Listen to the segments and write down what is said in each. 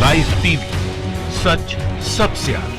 Live TV, सच सबसे आगे।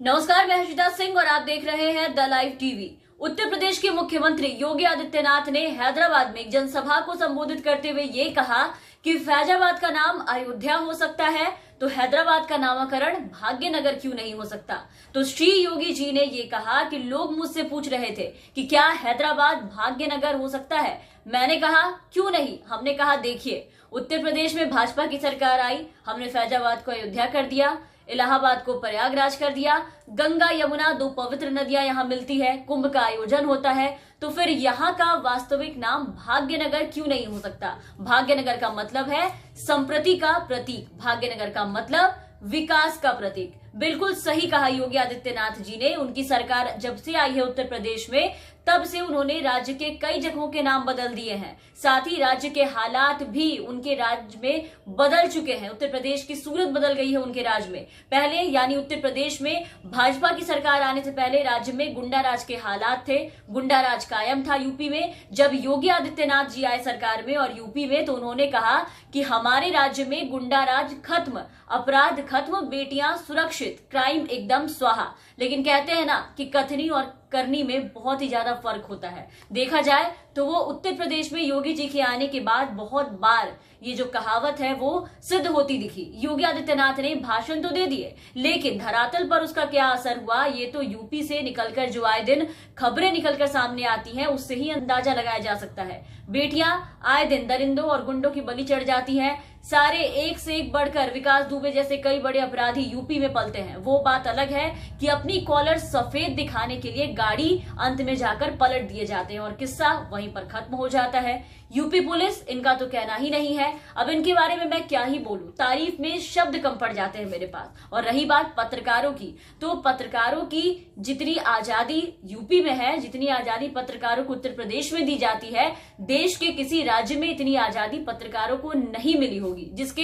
नमस्कार, मैं हर्षिता सिंह और आप देख रहे हैं the live TV. Uttar Pradesh के मुख्यमंत्री योगी आदित्यनाथ ने हैदराबाद में एक जनसभा को संबोधित करते हुए ये कहा कि फैजाबाद का नाम अयोध्या हो सकता है तो हैदराबाद का नामकरण भाग्यनगर क्यों नहीं हो सकता। तो श्री योगी जी ने ये कहा कि लोग मुझसे पूछ रहे थे कि क्या हैदराबाद भाग्यनगर हो सकता है। मैंने कहा क्यों नहीं। हमने कहा देखिए, उत्तर प्रदेश में भाजपा की सरकार आई, हमने फैजाबाद को अयोध्या कर दिया, इलाहाबाद को प्रयागराज कर दिया, गंगा यमुना दो पवित्र नदियां यहाँ मिलती है, कुंभ का आयोजन होता है, तो फिर यहाँ का वास्तविक नाम भाग्यनगर क्यों नहीं हो सकता। भाग्यनगर का मतलब है संप्रति का प्रतीक, भाग्यनगर का मतलब विकास का प्रतीक। बिल्कुल सही कहा योगी आदित्यनाथ जी ने। उनकी सरकार जब से आई है उत्तर प्रदेश में, तब से उन्होंने राज्य के कई जगहों के नाम बदल दिए हैं। साथ ही राज्य के हालात भी उनके राज्य में बदल चुके हैं। उत्तर प्रदेश की सूरत बदल गई है उनके राज्य में। पहले यानी उत्तर प्रदेश में भाजपा की सरकार आने से पहले राज्य में गुंडा राज के हालात थे, गुंडा राज कायम था यूपी में। जब योगी आदित्यनाथ जी आए सरकार में और यूपी में, तो उन्होंने कहा कि हमारे राज्य में गुंडा राज खत्म, अपराध खत्म, बेटियां सुरक्षित, क्राइम एकदम स्वाहा। लेकिन कहते हैं ना कि कथनी और करनी में बहुत ही ज्यादा फर्क होता है। देखा जाए तो वो उत्तर प्रदेश में योगी जी के आने के बाद बहुत बार ये जो कहावत है वो सिद्ध होती दिखी। योगी आदित्यनाथ ने भाषण तो दे दिए, लेकिन धरातल पर उसका क्या असर हुआ ये तो यूपी से निकलकर जो आए दिन खबरें निकलकर सामने आती हैं उससे ही अंदाजा लगाया जा सकता है। बेटियां आए दिन दरिंदों और गुंडों की बलि चढ़ जाती हैं। सारे एक से एक बढ़कर विकास दुबे जैसे कई बड़े अपराधी यूपी में पलते हैं। वो बात अलग है कि अपनी कॉलर सफेद दिखाने के लिए गाड़ी अंत में जाकर पलट दिए जाते हैं और किस्सा वहीं पर खत्म हो जाता है। यूपी पुलिस, इनका तो कहना ही नहीं है। अब इनके बारे में मैं क्या ही बोलूं, तारीफ में शब्द कम पड़ जाते हैं मेरे पास। और रही बात पत्रकारों की, तो पत्रकारों की जितनी आजादी यूपी में है, जितनी आजादी पत्रकारों को उत्तर प्रदेश में दी जाती है, देश के किसी राज्य में इतनी आजादी पत्रकारों को नहीं मिली होगी। जिसके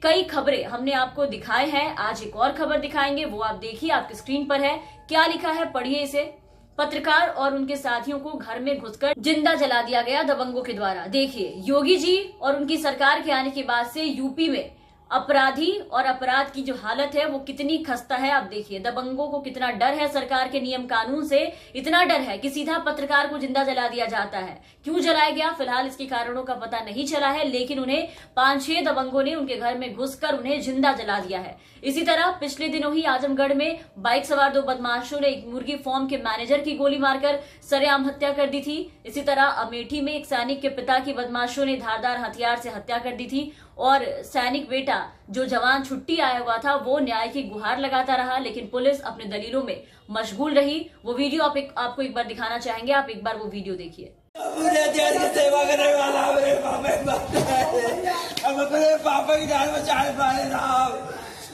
कई खबरें हमने आपको दिखाए हैं। आज एक और खबर दिखाएंगे, वो आप देखिए, आपकी स्क्रीन पर है। क्या लिखा है पढ़िए इसे। पत्रकार और उनके साथियों को घर में घुसकर जिंदा जला दिया गया दबंगों के द्वारा। देखिए, योगी जी और उनकी सरकार के आने के बाद से यूपी में अपराधी और अपराध की जो हालत है वो कितनी खस्ता है। आप देखिए, दबंगों को कितना डर है सरकार के नियम कानून से। इतना डर है कि सीधा पत्रकार को जिंदा जला दिया जाता है। क्यों जलाया गया, फिलहाल इसके कारणों का पता नहीं चला है, लेकिन उन्हें 5-6 दबंगों ने उनके घर में घुसकर उन्हें जिंदा जला दिया है। इसी तरह पिछले दिनों ही आजमगढ़ में बाइक सवार 2 बदमाशों ने एक मुर्गी फार्म के मैनेजर की गोली मारकर सरेआम हत्या कर दी थी। इसी तरह अमेठी में एक सैनिक के पिता की बदमाशों ने धारदार हथियार से हत्या कर दी थी और सैनिक बेटा जो जवान छुट्टी आया हुआ था वो न्याय की गुहार लगाता रहा, लेकिन पुलिस अपने दलीलों में मशगूल रही। वो वीडियो आपको एक बार दिखाना चाहेंगे, आप एक बार वो वीडियो देखिए। देश की सेवा करने वाला मेरे पापा की जान बचा पाए राम।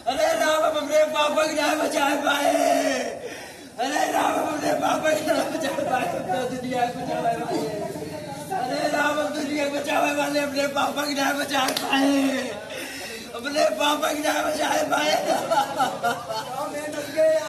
अरे राम, हम अपने पापा की जान बचा पाए। अरे राम, हम अपने पापा की जान बचा पाए, दुनिया को बचाए वाले। अरे राम, हम दुनिया को बचाने वाले अपने पापा की जान बचा पाए, अपने पापा की जान बचा पाए।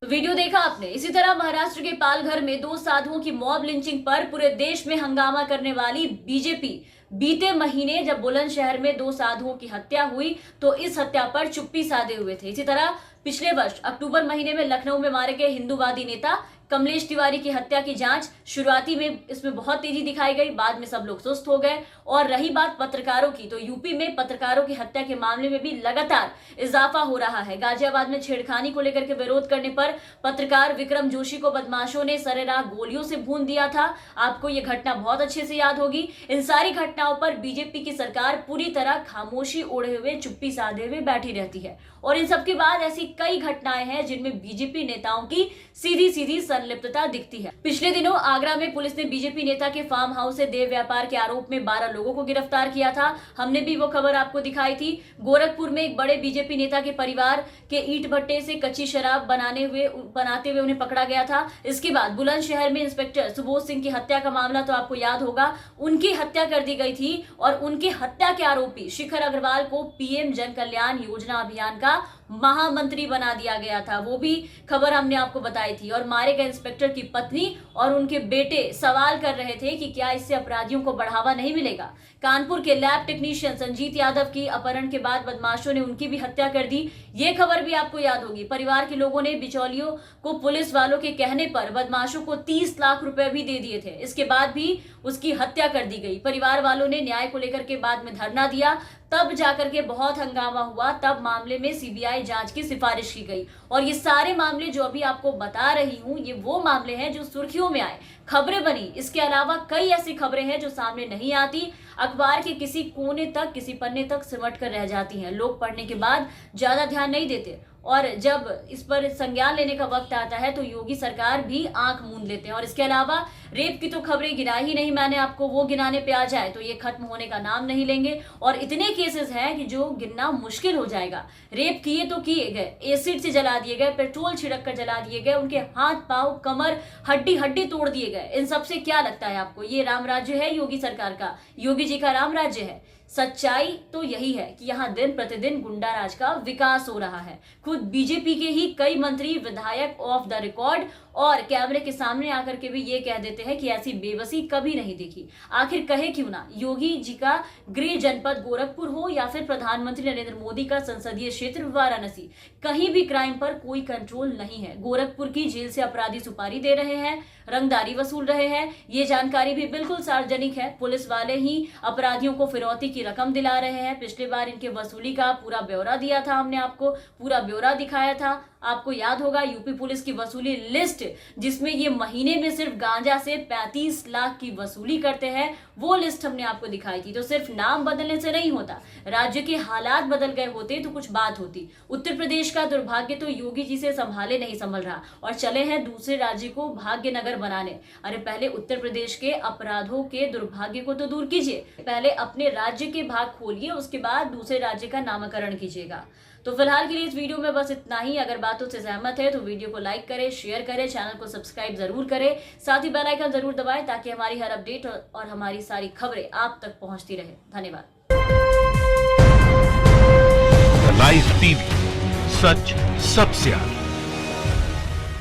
वीडियो देखा आपने। इसी तरह महाराष्ट्र के पालघर में 2 साधुओं की मॉब लिंचिंग पर पूरे देश में हंगामा करने वाली बीजेपी बीते महीने जब बुलंदशहर में 2 साधुओं की हत्या हुई तो इस हत्या पर चुप्पी साधे हुए थे। इसी तरह पिछले वर्ष अक्टूबर महीने में लखनऊ में मारे गए हिंदूवादी नेता कमलेश तिवारी की हत्या की जांच शुरुआती में इसमें बहुत तेजी दिखाई गई, बाद में सब लोग सुस्त हो गए। और रही बात पत्रकारों की, तो यूपी में पत्रकारों की हत्या के मामले में भी लगातार इजाफा हो रहा है। गाजियाबाद में छेड़खानी को लेकर के विरोध करने पर पत्रकार विक्रम जोशी को बदमाशों ने सरेराह गोलियों से भून दिया था। आपको ये घटना बहुत अच्छे से याद होगी। इन सारी घटनाओं पर बीजेपी की सरकार पूरी तरह खामोशी ओढ़े हुए, चुप्पी साधे हुए बैठी रहती है। और इन सबके बाद ऐसी कई घटनाएं हैं जिनमें बीजेपी नेताओं की सीधी सीधी संलिप्तता दिखती है। पिछले दिनों आगरा में पुलिस ने बीजेपी नेता के फार्म हाउस से देह व्यापार के आरोप में 12 लोगों को गिरफ्तार किया था। हमने भी वो खबर आपको दिखाई थी। गोरखपुर में एक बड़े बीजेपी नेता के परिवार के ईंट भट्टे से कच्ची शराब बनाते हुए उन्हें पकड़ा गया था। इसके बाद बुलंदशहर में इंस्पेक्टर सुबोध सिंह की हत्या का मामला तो आपको याद होगा, उनकी हत्या कर दी गई थी और उनकी हत्या के आरोपी शिखर अग्रवाल को पीएम जन कल्याण योजना अभियान का महामंत्री बना दिया गया था। वो भी खबर हमने आपको बताई थी। और मारे गए इंस्पेक्टर की पत्नी और उनके बेटे सवाल कर रहे थे कि क्या इससे अपराधियों को बढ़ावा नहीं मिलेगा। कानपुर के लैब टेक्नीशियन संजीत यादव की अपहरण के बाद बदमाशों ने उनकी भी हत्या कर दी। ये खबर भी आपको याद होगी। परिवार के लोगों ने बिचौलियों को पुलिस वालों के कहने पर बदमाशों को 30 लाख रुपए भी दे दिए थे। इसके बाद भी उसकी हत्या कर दी गई। परिवार वालों ने न्याय को लेकर के बाद में धरना दिया, तब जाकर के बहुत हंगामा हुआ। तब मामले में सीबीआई जांच की सिफारिश की गई। और ये सारे मामले जो अभी आपको बता रही हूं, ये वो मामले हैं जो सुर्खियों में आए, खबरें बनी। इसके अलावा कई ऐसी खबरें हैं जो सामने नहीं आती, अखबार के किसी कोने तक, किसी पन्ने तक सिमट कर रह जाती हैं। लोग पढ़ने के बाद ज्यादा ध्यान नहीं देते और जब इस पर संज्ञान लेने का वक्त आता है तो योगी सरकार भी आंख मूंद लेते हैं। और इसके अलावा रेप की तो खबरें गिना ही नहीं मैंने आपको, वो गिनाने पे आ जाए तो ये खत्म होने का नाम नहीं लेंगे। और इतने केसेस हैं कि जो गिनना मुश्किल हो जाएगा। रेप किए तो किए गए, एसिड से जला दिए गए, पेट्रोल छिड़क कर जला दिए गए, उनके हाथ पांव कमर हड्डी हड्डी तोड़ दिए गए। इन सब से क्या लगता है आपको ये राम राज्य है योगी सरकार का, योगी जी का राम राज्य है? सच्चाई तो यही है कि यहाँ दिन प्रतिदिन गुंडा राज का विकास हो रहा है। खुद बीजेपी के ही कई मंत्री विधायक ऑफ द रिकॉर्ड और कैमरे के सामने आकर के भी ये कह देते हैं कि ऐसी बेबसी कभी नहीं देखी। आखिर कहे क्यों ना, योगी जी का गृह जनपद गोरखपुर हो या फिर प्रधानमंत्री नरेंद्र मोदी का संसदीय क्षेत्र वाराणसी, कहीं भी क्राइम पर कोई कंट्रोल नहीं है। गोरखपुर की जेल से अपराधी सुपारी दे रहे हैं, रंगदारी वसूल रहे हैं, ये जानकारी भी बिल्कुल सार्वजनिक है। पुलिस वाले ही अपराधियों को फिरौती की रकम दिला रहे हैं। पिछली बार इनके वसूली का पूरा ब्यौरा दिया था, हमने आपको पूरा ब्यौरा दिखाया था। आपको याद होगा यूपी पुलिस की वसूली लिस्ट, जिसमें ये महीने में सिर्फ गांजा से 35 लाख की वसूली करते हैं, वो लिस्ट हमने आपको दिखाई थी। तो सिर्फ नाम बदलने से नहीं होता, राज्य के हालात बदल गए होते तो कुछ बात होती। उत्तर प्रदेश का दुर्भाग्य तो योगी जी से संभाले नहीं संभल रहा और चले हैं दूसरे राज्य को भाग्य नगर बनाने। अरे पहले उत्तर प्रदेश के अपराधों के दुर्भाग्य को तो दूर कीजिए, पहले अपने राज्य के भाग खोलिए, उसके बाद दूसरे राज्य का नामकरण कीजिएगा। तो फिलहाल के लिए इस वीडियो में बस इतना ही। अगर बातों से सहमत है तो वीडियो को लाइक करें, शेयर करें, चैनल को सब्सक्राइब जरूर करें, साथ ही बेल आइकन जरूर दबाएं ताकि हमारी हर अपडेट और हमारी सारी खबरें आप तक पहुंचती रहे। धन्यवाद। लाइव टीवी, सच सबसे आगे।